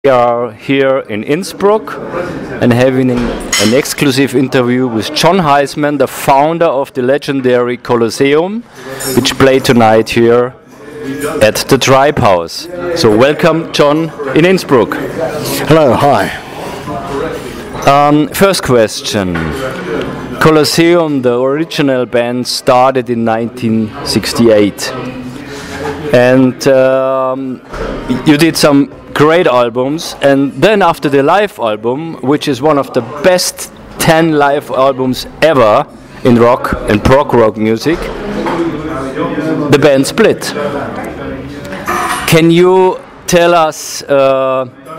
We are here in Innsbruck and having an exclusive interview with Jon Hiseman, the founder of the legendary Colosseum, which played tonight here at the Tribe House. So welcome, Jon, in Innsbruck. Hello, hi. First question. Colosseum, the original band, started in 1968. And you did some great albums, and then after the live album, which is one of the best 10 live albums ever in rock and prog rock music, the band split. Can you tell us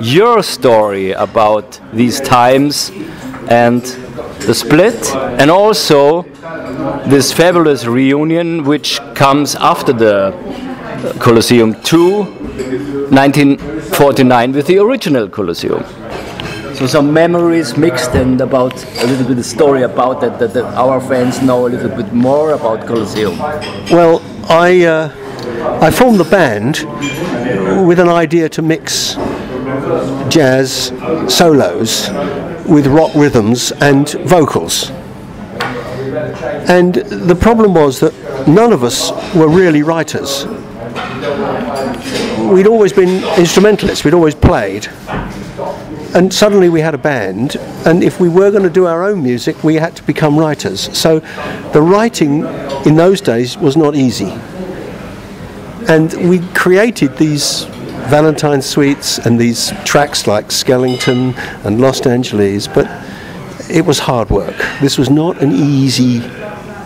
your story about these times and the split, and also this fabulous reunion which comes after the Colosseum 2, 1949, with the original Colosseum? So some memories mixed, and about a little bit of story about that our fans know a little bit more about Colosseum. Well, I formed the band with an idea to mix jazz solos with rock rhythms and vocals. And the problem was that none of us were really writers. We'd always been instrumentalists, we'd always played. And suddenly we had a band, and if we were going to do our own music, we had to become writers. So the writing in those days was not easy. And we created these Valentine Suites and these tracks like Skellington and Los Angeles, but it was hard work. This was not an easy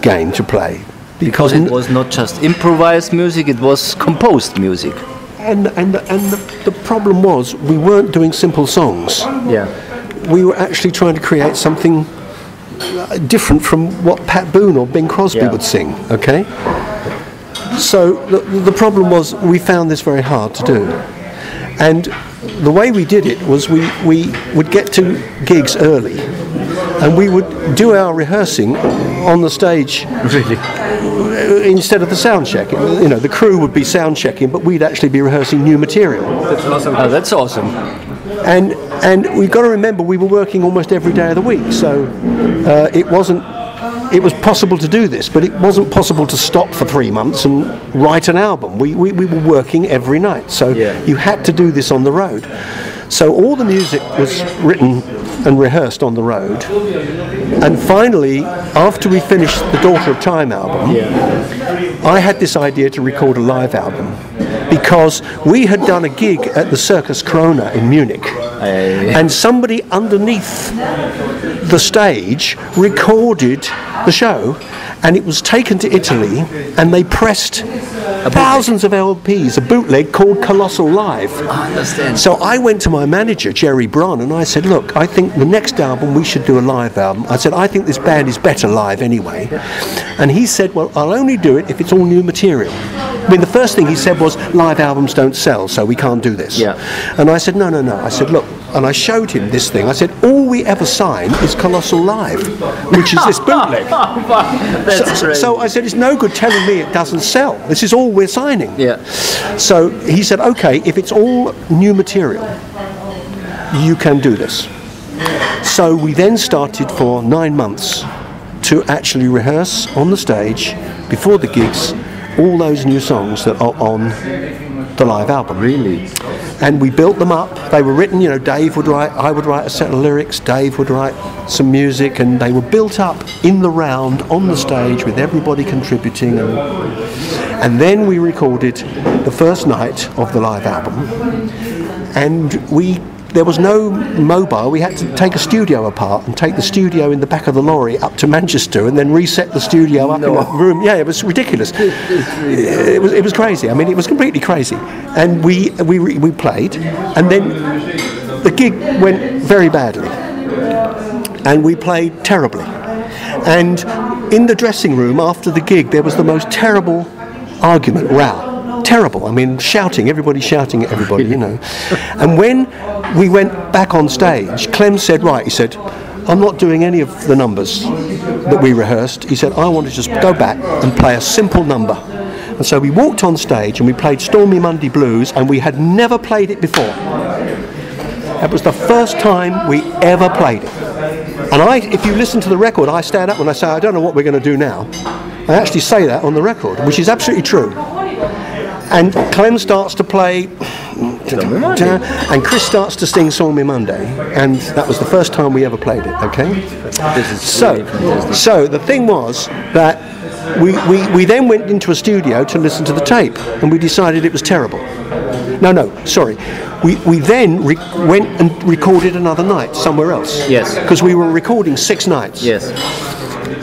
game to play. Because it was not just improvised music, it was composed music. And the problem was, we weren't doing simple songs. Yeah. We were actually trying to create something different from what Pat Boone or Bing Crosby would sing, okay? So the problem was, we found this very hard to do. And the way we did it was we would get to gigs early, and we would do our rehearsing on the stage. Really? Instead of the sound check. You know, the crew would be sound checking, but we'd actually be rehearsing new material. That's awesome. Oh, that's awesome. And we've got to remember, we were working almost every day of the week, so it was possible to do this, but it wasn't possible to stop for 3 months and write an album. We were working every night, so you had to do this on the road. So all the music was written and rehearsed on the road. And finally, after we finished the Daughter of Time album, I had this idea to record a live album, because we had done a gig at the Circus Corona in Munich, and somebody underneath the stage recorded the show, and it was taken to Italy, and they pressed thousands of LPs, a bootleg called Colossal Live. I understand. So I went to my manager, Jerry Braun, and I said, look, I think the next album we should do a live album. I said, I think this band is better live anyway. And he said, well, I'll only do it if it's all new material. I mean, the first thing he said was, live albums don't sell, so we can't do this. Yeah. And I said, no. I said, look, and I showed him this thing. I said, all we ever sign is Colossal Live, which is this bootleg. So I said, it's no good telling me it doesn't sell. This is all we're signing. Yeah. So he said, okay, if it's all new material, you can do this. So we then started for 9 months to actually rehearse on the stage before the gigs all those new songs that are on the live album. Really? And we built them up. They were written, you know, Dave would write, I would write a set of lyrics, Dave would write some music, and they were built up in the round on the stage with everybody contributing. And then we recorded the first night of the live album, and there was no mobile. We had to take a studio apart and take the studio in the back of the lorry up to Manchester, and then reset the studio up in a room. Yeah, it was ridiculous. It was crazy. I mean, it was completely crazy. And we played, and then the gig went very badly, and we played terribly. And in the dressing room after the gig, there was the most terrible argument, row. Terrible. I mean, everybody shouting at everybody, you know. And when we went back on stage, Clem said, right, he said, I'm not doing any of the numbers that we rehearsed. He said, I want to just go back and play a simple number. And so we walked on stage and we played Stormy Monday Blues, and we had never played it before. That was the first time we ever played it. And if you listen to the record, I stand up and I say, I don't know what we're going to do now. I actually say that on the record, which is absolutely true. And Clem starts to play, and Chris starts to sing Song Me Monday, and that was the first time we ever played it, okay? So the thing was that we then went into a studio to listen to the tape, and we decided it was terrible. No, sorry. We then went and recorded another night somewhere else. Yes. Because we were recording 6 nights. Yes.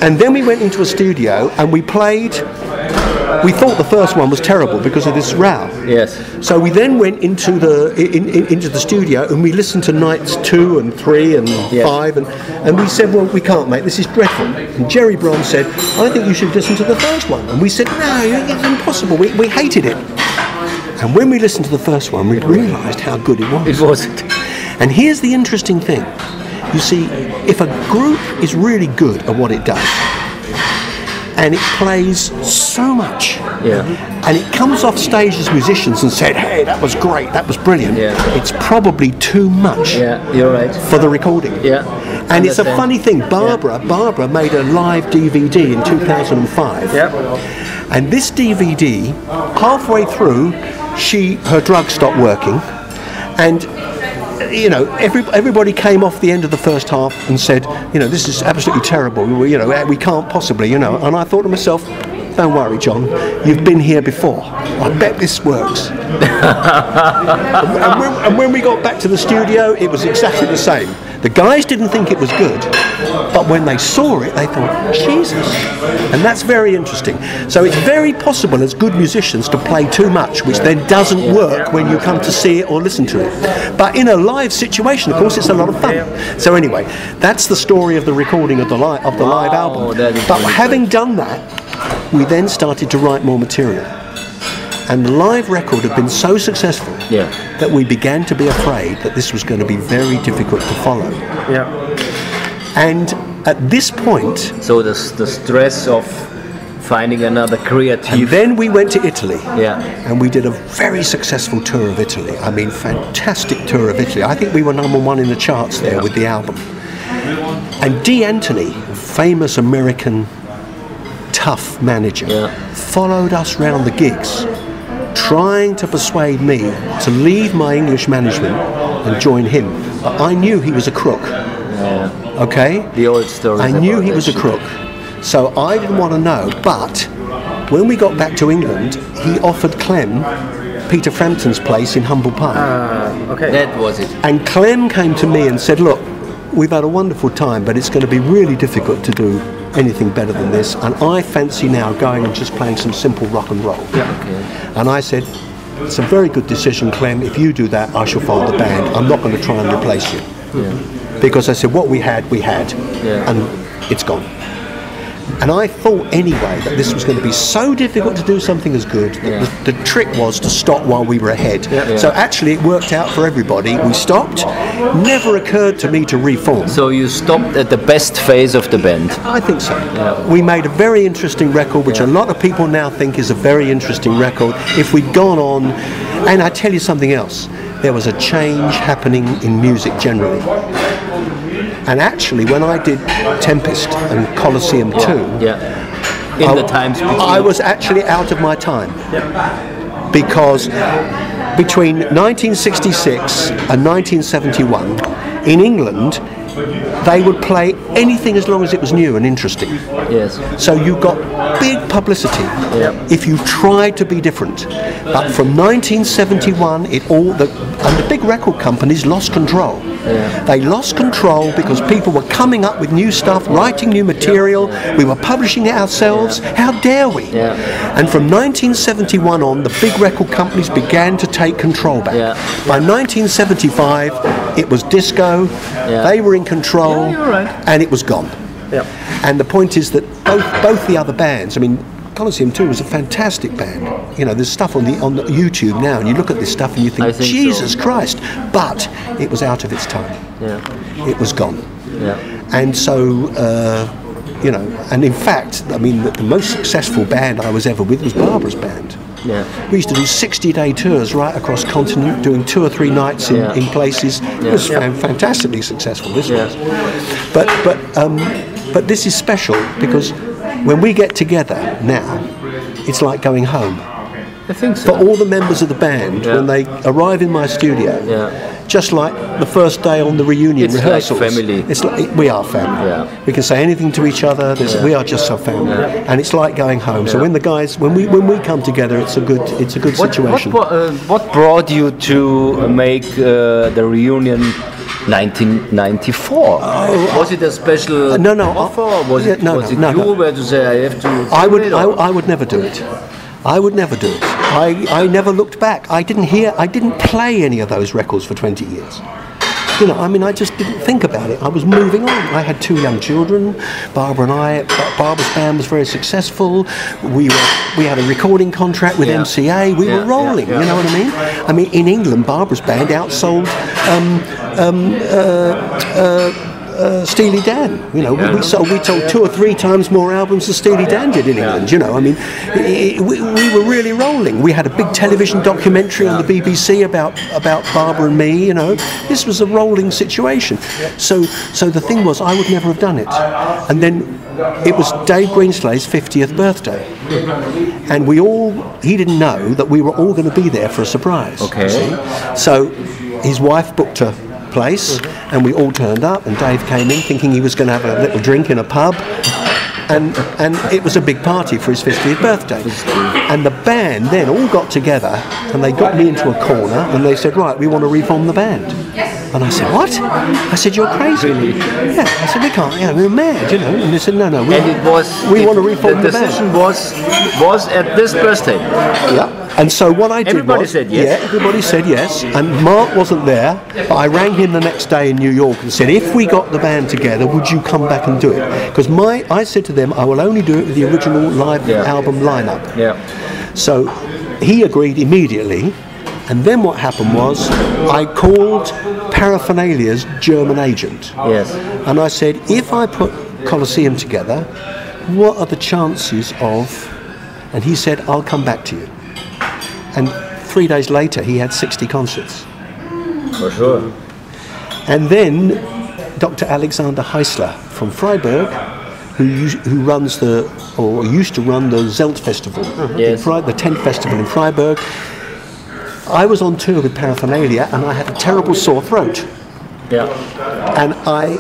And then we went into a studio and we played. We thought the first one was terrible because of this row. Yes. So we then went into the studio and we listened to nights 2 and 3 and 5 and we said, well, we can't, mate, this is dreadful. And Jerry Bron said, I think you should listen to the first one. And we said, no, it's impossible. We hated it. And when we listened to the first one, we realised how good it was. It wasn't. And here's the interesting thing. You see, if a group is really good at what it does, and it plays so much, and it comes off stage as musicians and said, hey, that was great, that was brilliant, it's probably too much you're right. for the recording. And it's a funny thing, Barbara made a live DVD in 2005, and this DVD, halfway through, her drug stopped working, and you know, everybody came off the end of the first half and said, you know, this is absolutely terrible. We can't possibly, you know. And I thought to myself, don't worry, John, you've been here before. I bet this works. and when we got back to the studio, it was exactly the same. The guys didn't think it was good, but when they saw it, they thought, Jesus. And that's very interesting. So it's very possible as good musicians to play too much, which then doesn't work when you come to see it or listen to it. But in a live situation, of course, it's a lot of fun. So anyway, that's the story of the recording of the live album. But having done that, we then started to write more material. And the live record had been so successful that we began to be afraid that this was going to be very difficult to follow. And at this point... So the stress of finding another creative... And then we went to Italy. And we did a very successful tour of Italy. I mean, fantastic tour of Italy. I think we were #1 in the charts there with the album. And Dee Anthony, famous American tough manager, followed us round the gigs, trying to persuade me to leave my English management and join him. But I knew he was a crook. Okay? The old story. I knew he was a crook. So I didn't want to know. But when we got back to England, he offered Clem Peter Frampton's place in Humble Pie. That was it. And Clem came to me and said, look, we've had a wonderful time, but it's going to be really difficult to do anything better than this, and I fancy now going and just playing some simple rock and roll. And I said, it's a very good decision, Clem. If you do that, I shall fold the band. I'm not going to try and replace you. Because I said, what we had, and it's gone. And I thought anyway that this was going to be so difficult to do something as good that the trick was to stop while we were ahead. So actually it worked out for everybody. We stopped. Never occurred to me to reform. So you stopped at the best phase of the band? I think so. We made a very interesting record, which a lot of people now think is a very interesting record. If we'd gone on, and I tell you something else, there was a change happening in music generally. And actually, when I did Tempest and Colosseum 2, I was actually out of my time. Because between 1966 and 1971, in England, they would play anything as long as it was new and interesting. So you got big publicity if you tried to be different. But from 1971, the big record companies lost control. They lost control because people were coming up with new stuff, writing new material. We were publishing it ourselves. How dare we? And from 1971 on, the big record companies began to take control back. By 1975, it was disco. They were in control, and it was gone. And the point is that both the other bands, I mean, Colosseum 2 was a fantastic band. You know, there's stuff on the YouTube now, and you look at this stuff and you think Jesus Christ. But it was out of its time. It was gone. And so, you know, and in fact, I mean, the most successful band I was ever with was Barbara's band. Yeah. We used to do 60-day tours right across continent, doing 2 or 3 nights in places. It was fantastically successful. This was, but this is special because when we get together now, it's like going home. I think so. For all the members of the band, when they arrive in my studio, just like the first day on the reunion rehearsals, like family. It's like we are family. Yeah. We can say anything to each other. We are just so family, and it's like going home. So when the guys, when we come together, it's a good situation. What brought you to make the reunion 1994? Was it a special offer? Or was it you where to say I have to? I would never do it. I would never do it. I never looked back. I didn't play any of those records for 20 years. You know, I mean, I just didn't think about it. I was moving on. I had 2 young children. Barbara's band was very successful. We had a recording contract with MCA. We were rolling. You know what I mean? I mean, in England, Barbara's band outsold Steely Dan. You know, we sold 2 or 3 times more albums than Steely Dan did in England. You know, I mean, we were really rolling. We had a big television documentary on the BBC about Barbara and me. You know, this was a rolling situation. So the thing was, I would never have done it. And then it was Dave Greenslay's 50th birthday, and he didn't know that we were all going to be there for a surprise. Okay. So his wife booked a place, and we all turned up, and Dave came in thinking he was going to have a little drink in a pub, and it was a big party for his 50th birthday. And the band then all got together, and they got me into a corner, and they said, right, we want to reform the band. And I said, what? I said, you're crazy. Really? Yeah. I said, we can't, we're mad, you know. And they said, no, we want to reform the band. The decision was at this birthday. Yeah. And so what I did everybody said yes. Yeah, everybody said yes. And Mark wasn't there, but I rang him the next day in New York and said, if we got the band together, would you come back and do it? Because I said to them, I will only do it with the original live album lineup. Yeah. So he agreed immediately. And then what happened was, I called Paraphernalia's German agent. Yes. And I said, if I put Colosseum together, what are the chances of... And he said, I'll come back to you. And 3 days later, he had 60 concerts. For sure. And then Dr. Alexander Heisler from Freiburg, who used to run the Zelt Festival, the tent festival in Freiburg. I was on tour with Paraphernalia, and I had a terrible sore throat. Yeah. And I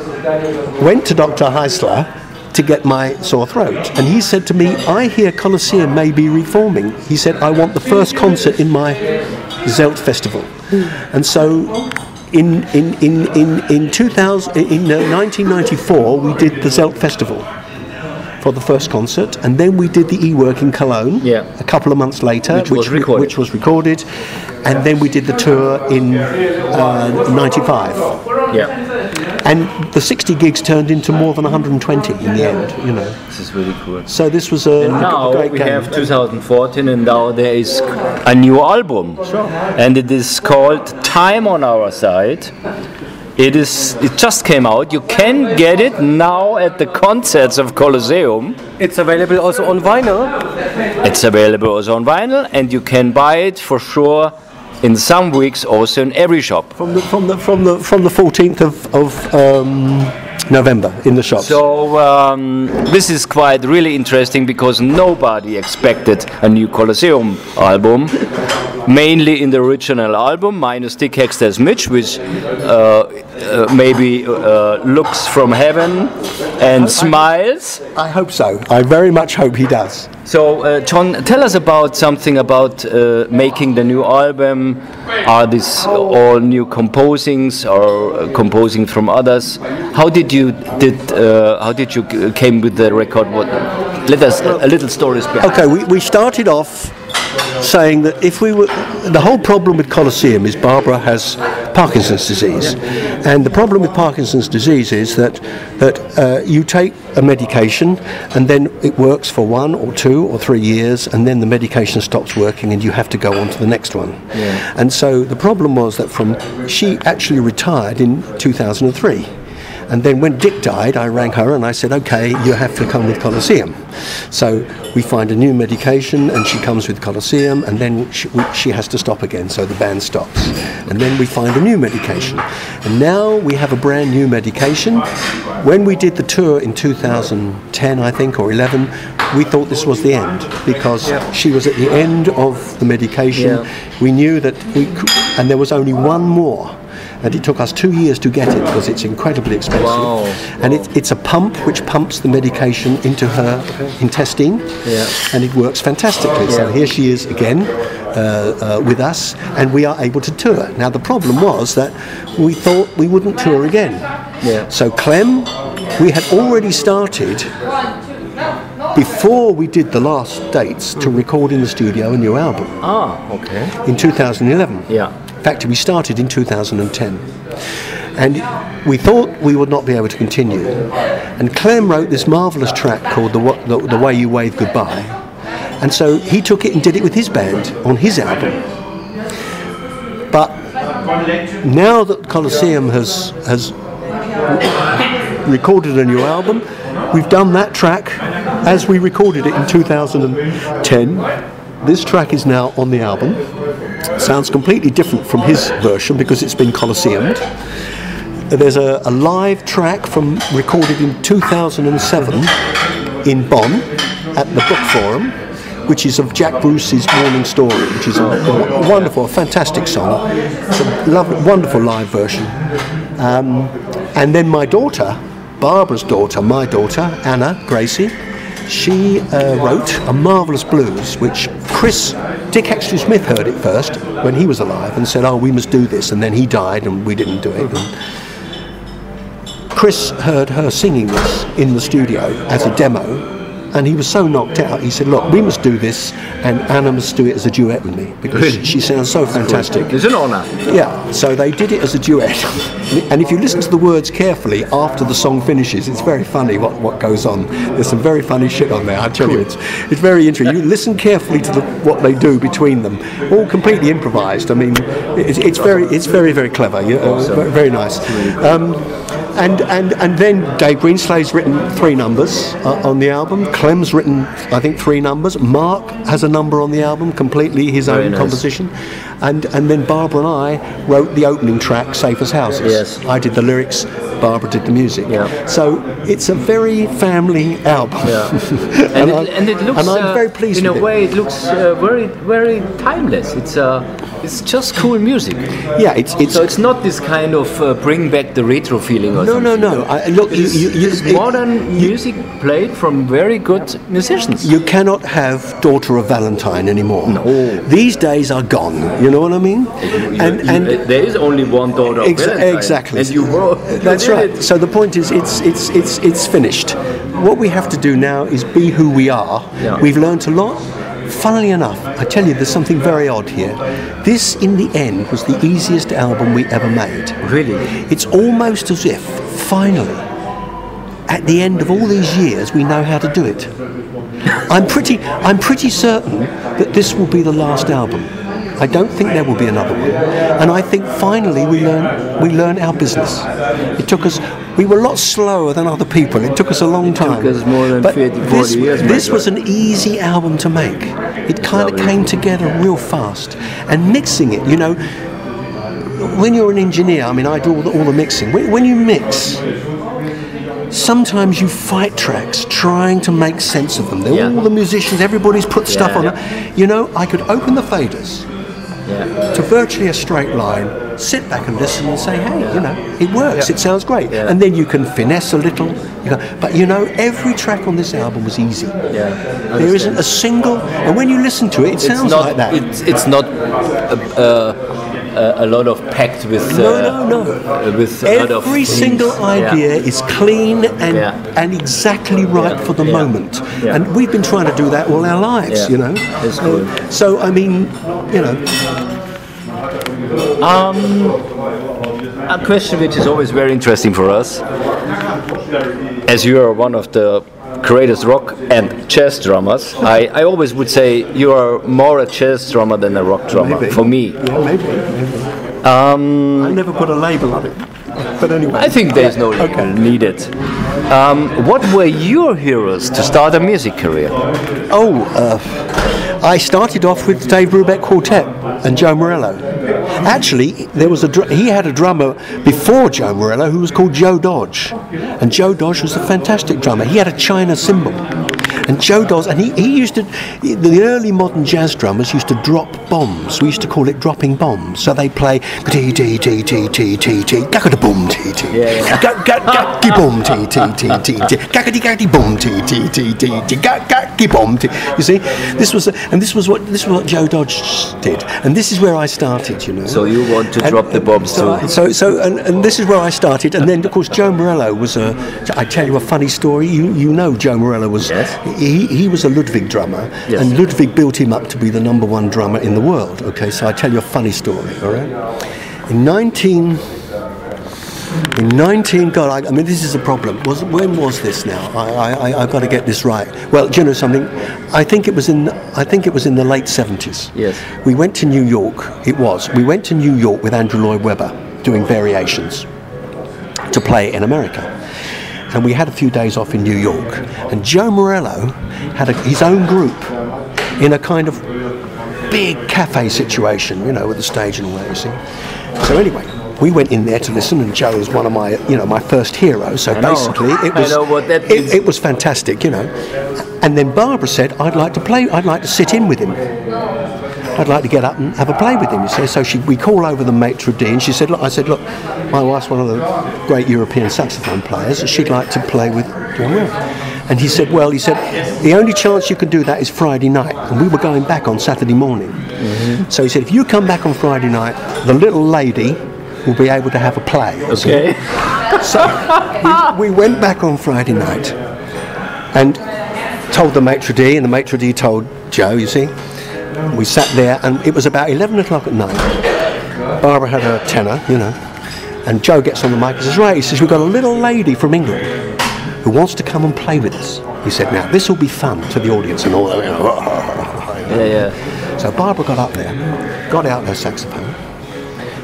went to Dr. Heisler to get my sore throat, and he said to me, I hear Colosseum may be reforming. He said, I want the first concert in my Zelt Festival. And so in 1994 we did the Zelt Festival for the first concert, and then we did the E-Work in Cologne a couple of months later, which was recorded, and then we did the tour in 95. Yeah. And the 60 gigs turned into more than 120 in the end, you know. This is really cool. So this was a great we game. have 2014, and now there is a new album. Sure. And it is called Time on Our Side. It just came out. You can get it now at the concerts of Colosseum. It's available also on vinyl. It's available also on vinyl, and you can buy it for sure in some weeks also in every shop. From the 14th of November in the shops. So this is quite really interesting because nobody expected a new Colosseum album. Mainly in the original album, minus Dick Hexter's Mitch, which maybe looks from heaven and smiles. I hope so. I very much hope he does. So, Jon, tell us about something about making the new album. Are these all new composings or composing from others? How did you came with the record? Let us a little stories behind. Okay, we started off saying that the whole problem with Colosseum is Barbara has Parkinson's disease, and the problem with Parkinson's disease is that you take a medication and then it works for 1 or 2 or 3 years, and then the medication stops working and you have to go on to the next one. And so the problem was that she actually retired in 2003. And then when Dick died, I rang her and I said, okay, you have to come with Colosseum. So we find a new medication and she comes with Colosseum, and then she has to stop again, so the band stops. And then we find a new medication. And now we have a brand new medication. When we did the tour in 2010, I think, or 11, we thought this was the end, because she was at the end of the medication. We knew that and there was only one more. And it took us 2 years to get it because it's incredibly expensive. Wow. And it's a pump which pumps the medication into her intestine, and it works fantastically. So here she is again with us, and we are able to tour. Now the problem was that we thought we wouldn't tour again. So Clem, we had already started before we did the last dates to record in the studio a new album. In 2011. In fact, we started in 2010, and we thought we would not be able to continue. And Clem wrote this marvellous track called The Way You Wave Goodbye, and so he took it and did it with his band on his album. But now that Colosseum has recorded a new album, we've done that track as we recorded it in 2010. This track is now on the album. Sounds completely different from his version because it's been Colosseum'd. There's a live track recorded in 2007 in Bonn at the Book Forum, which is of Jack Bruce's Morning Story, which is a wonderful, fantastic song. It's a lovely, wonderful live version. And then my daughter, Barbara's daughter, my daughter, Anna Gracie, she wrote a marvellous blues, which Dick Exley Smith heard it first when he was alive and said, oh, we must do this, and then he died and we didn't do it. And Chris heard her singing this in the studio as a demo, and he was so knocked out, he said, look, we must do this, and Anna must do it as a duet with me, because she sounds so fantastic. It's an honour. Yeah, so they did it as a duet. And if you listen to the words carefully after the song finishes, it's very funny what goes on. There's some very funny shit on there, I tell you. It's very interesting. You listen carefully to what they do between them, all completely improvised. I mean, it's very, very clever. Very nice. And then Dave Greenslade written 3 numbers on the album. Clem's written, I think, 3 numbers. Mark has a number on the album, completely his own composition. And then Barbara and I wrote the opening track, Safe as Houses. Yes. I did the lyrics, Barbara did the music. So it's a very family album. and it looks, and I'm very pleased in with a way, it looks very, very timeless. It's just cool music. Yeah, so it's not this kind of bring back the retro feeling or something. No. Look, it's modern music played from very good musicians. You cannot have Daughter of Valentine anymore. No. These days are gone. You know what I mean? And there is only one Daughter of Valentine. Exactly. And you that's right. So the point is, it's finished. What we have to do now is be who we are. We've learnt a lot. Funnily enough, I tell you, there's something very odd here. This, in the end, was the easiest album we ever made. Really? It's almost as if, finally, at the end of all these years, we know how to do it. I'm pretty certain that this will be the last album. I don't think there will be another one. And I think finally we learn our business. It took us. We were a lot slower than other people. It took us a long time. It took us more than 40 years. This was an easy album to make. It kind of came together real fast. And mixing it, you know, when you're an engineer, I mean, I do all the mixing. When you mix, sometimes you fight tracks trying to make sense of them. All the musicians, everybody's put stuff on it. You know, I could open the faders to virtually a straight line, sit back and listen and say, hey, you know, it works, it sounds great. And then you can finesse a little. But you know, every track on this album was easy. There isn't a single, and when you listen to it, it sounds like that. It's not a lot of packed with with every single idea is clean and exactly right for the moment, and we've been trying to do that all our lives. You know, it's cool. So I mean, you know, a question which is always very interesting for us, as you are one of the greatest rock and jazz drummers. I always would say you are more a jazz drummer than a rock drummer. Maybe. For me. Yeah, maybe. I never put a label on it. But anyway. I think there's no legal needed. What were your heroes to start a music career? I started off with Dave Brubeck Quartet and Joe Morello. Actually, he had a drummer before Joe Morello who was called Joe Dodge, and Joe Dodge was a fantastic drummer. He had a China cymbal, and Joe Dodge, and he used to. The early modern jazz drummers used to drop bombs. We used to call it dropping bombs. So they play t t t t t t t gaggedy boom t t gaggedy boom t t t t t gaggedy boom t t t t t gaggedy boom t. You see, this was what Joe Dodge did, and this is where I started. You know. So you want to drop the bombs too? And this is where I started, and then of course Joe Morello was a. I tell you a funny story. You know Joe Morello was. Yes. He was a Ludwig drummer, yes. And Ludwig built him up to be the #1 drummer in the world. Okay, so I tell you a funny story. All right. In 19. God, I mean, this is a problem. When was this now? I've got to get this right. Well, do you know something? I think it was in the late 70s. Yes. We went to New York. We went to New York with Andrew Lloyd Webber doing Variations to play in America. And we had a few days off in New York. And Joe Morello had his own group in a kind of big cafe situation, you know, with the stage and all that, you see. So anyway, we went in there to listen, and Joe was one of my, my first heroes. So basically, it was fantastic, you know. And then Barbara said, I'd like to sit in with him. I'd like to get up and have a play with him, you see. So we call over the maitre d', and she said, look, my wife's one of the great European saxophone players, and she'd like to play with John Will. And he said, the only chance you can do that is Friday night. And we were going back on Saturday morning. Mm-hmm. So he said, if you come back on Friday night, the little lady will be able to have a play. Okay. So we went back on Friday night and told the maitre d', and the maitre d' told Joe, you see. We sat there, and it was about 11 o'clock at night. Barbara had her tenor, you know, and Joe gets on the mic and says, right, he says, we've got a little lady from England who wants to come and play with us. He said, now, this will be fun to the audience and all that. Yeah. So Barbara got up there, got out her saxophone,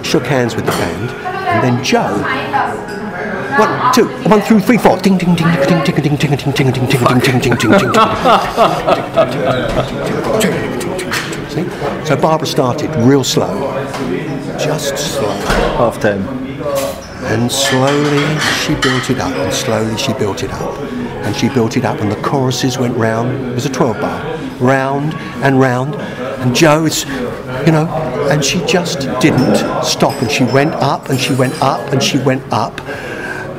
shook hands with the band, and then Joe, 1, 2, 1, 2, 3, 4, ding, ding, ding, ding, ding, ding, ding, ding, ding, ding, ding, ding, ding, ding, ding, ding. See? So Barbara started real slow, just slow. Half time. And slowly she built it up, and slowly she built it up. And she built it up, and the choruses went round. It was a 12-bar. Round and round. And Joe is, and she just didn't stop. And she went up, and she went up, and she went up.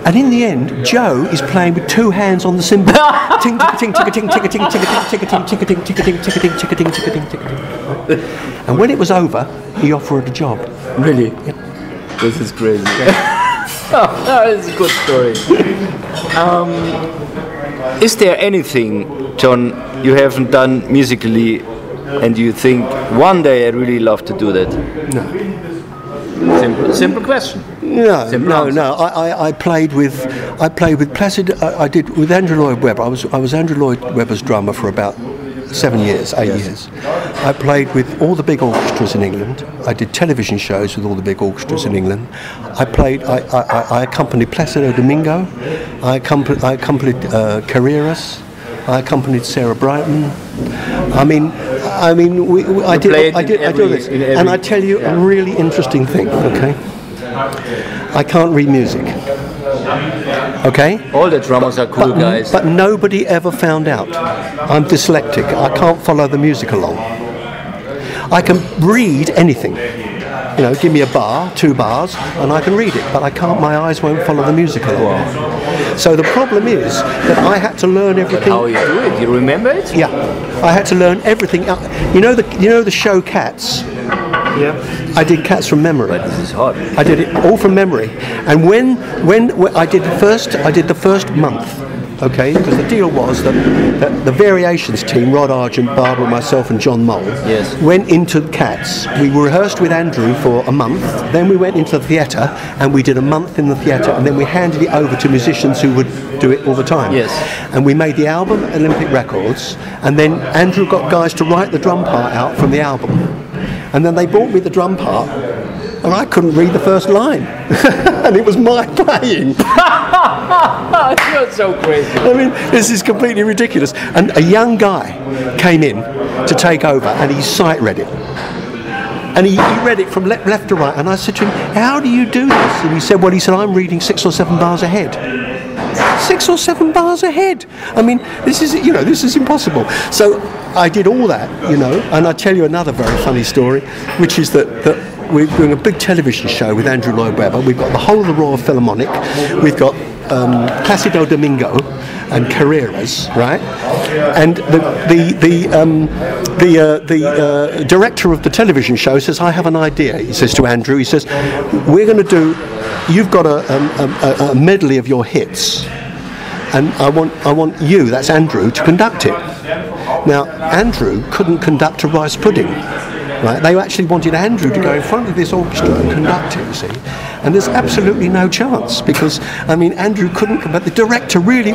And in the end, Joe is playing with 2 hands on the cymbal. Ting, ting, ting, ting, ting, ting, ting, ting, ting, ting, ting, ting, ting, ting, ting, ting, ting. And when it was over, he offered a job. Really? Yep. This is crazy. That is a good story. Is there anything, John, you haven't done musically, and you think one day I really love to do that? No. Simple question. No. I played with Placid. I did with Andrew Lloyd Webber. I was Andrew Lloyd Webber's drummer for about 7 years, 8 years. I played with all the big orchestras in England. I did television shows with all the big orchestras in England. I accompanied Placido Domingo. I accompanied Carreras. I accompanied Sarah Brightman. I did all this. And I tell you a really interesting thing. Okay, I can't read music. Okay? All the drummers are cool guys. But nobody ever found out. I'm dyslexic. I can't follow the music along. I can read anything. Give me a bar, 2 bars, and I can read it. But my eyes won't follow the music along. Wow. So the problem is that I had to learn everything. But how you do it? You remember it? Yeah. I had to learn everything. You know the show Cats? Yeah. I did Cats from memory. But this is hard. I did it all from memory. And when I did the first month, okay, because the deal was that the Variations team, Rod Argent, Barbara, myself and John Moll, went into Cats. We rehearsed with Andrew for a month, then we went into the theatre and we did a month in the theatre, and then we handed it over to musicians who would do it all the time. Yes. And we made the album Olympic Records, and then Andrew got guys to write the drum part out from the album. And then they brought me the drum part, and I couldn't read the first line, and it was my playing. You're so crazy. I mean, this is completely ridiculous. And a young guy came in to take over, and he sight read it. And he read it from left to right, and I said to him, "How do you do this?" And he said, "I'm reading 6 or 7 bars ahead." 6 or 7 bars ahead. I mean, this is impossible. So I did all that, and I tell you another very funny story, which is that we're doing a big television show with Andrew Lloyd Webber. We've got the whole of the Royal Philharmonic. We've got Placido Domingo and Carreras, right? And the director of the television show says, "I have an idea." He says to Andrew, he says, "You've got a medley of your hits, and I want you, that's Andrew, to conduct it." Now, Andrew couldn't conduct a rice pudding. Right? They actually wanted Andrew to go in front of this orchestra and conduct it, you see. And there's absolutely no chance because, Andrew couldn't, but the director really.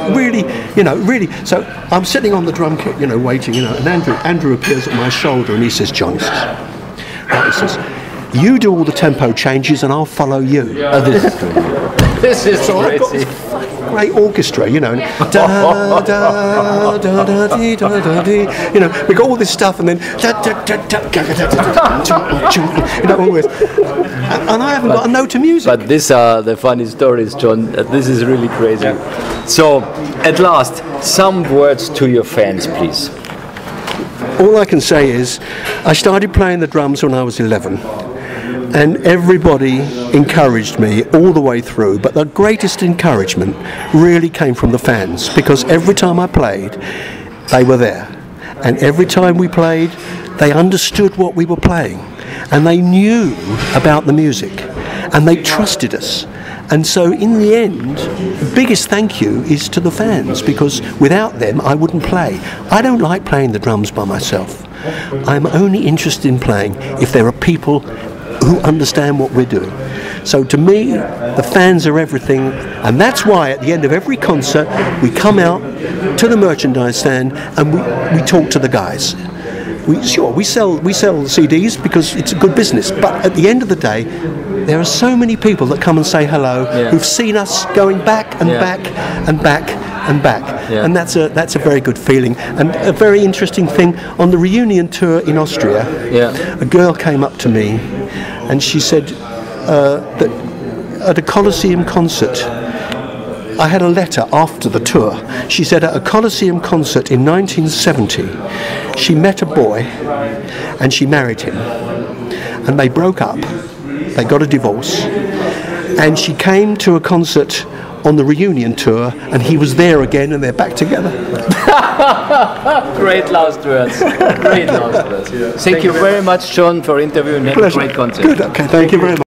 So I'm sitting on the drum kit, waiting, and Andrew appears at my shoulder and he says, "Jon," he says, "you do all the tempo changes and I'll follow you." Oh, this is crazy. This is so crazy. Great orchestra, da da da da da dee, da da dee. We got all this stuff, and then and I haven't got a note of music. But these are the funny stories, Jon. This is really crazy. So, at last, some words to your fans, please. All I can say is, I started playing the drums when I was 11. And everybody encouraged me all the way through, but the greatest encouragement really came from the fans, because every time I played, they were there. And every time we played, they understood what we were playing, and they knew about the music, and they trusted us. And so in the end, the biggest thank you is to the fans, because without them, I wouldn't play. I don't like playing the drums by myself. I'm only interested in playing if there are people who understand what we're doing. So to me, the fans are everything, and that's why at the end of every concert we come out to the merchandise stand and we talk to the guys. We sell CDs because it's a good business, but at the end of the day, there are so many people that come and say hello, who've seen us going back and back and back and back, and that's a very good feeling. And a very interesting thing, on the reunion tour in Austria, a girl came up to me and she said that at a Colosseum concert, I had a letter after the tour. She said at a Colosseum concert in 1970, she met a boy and she married him, and they broke up, they got a divorce, and she came to a concert on the reunion tour and he was there again and they're back together. Great last words. Great last words. Thank you very much, Jon, for interviewing me. Great concert. Good, okay, thank you very much.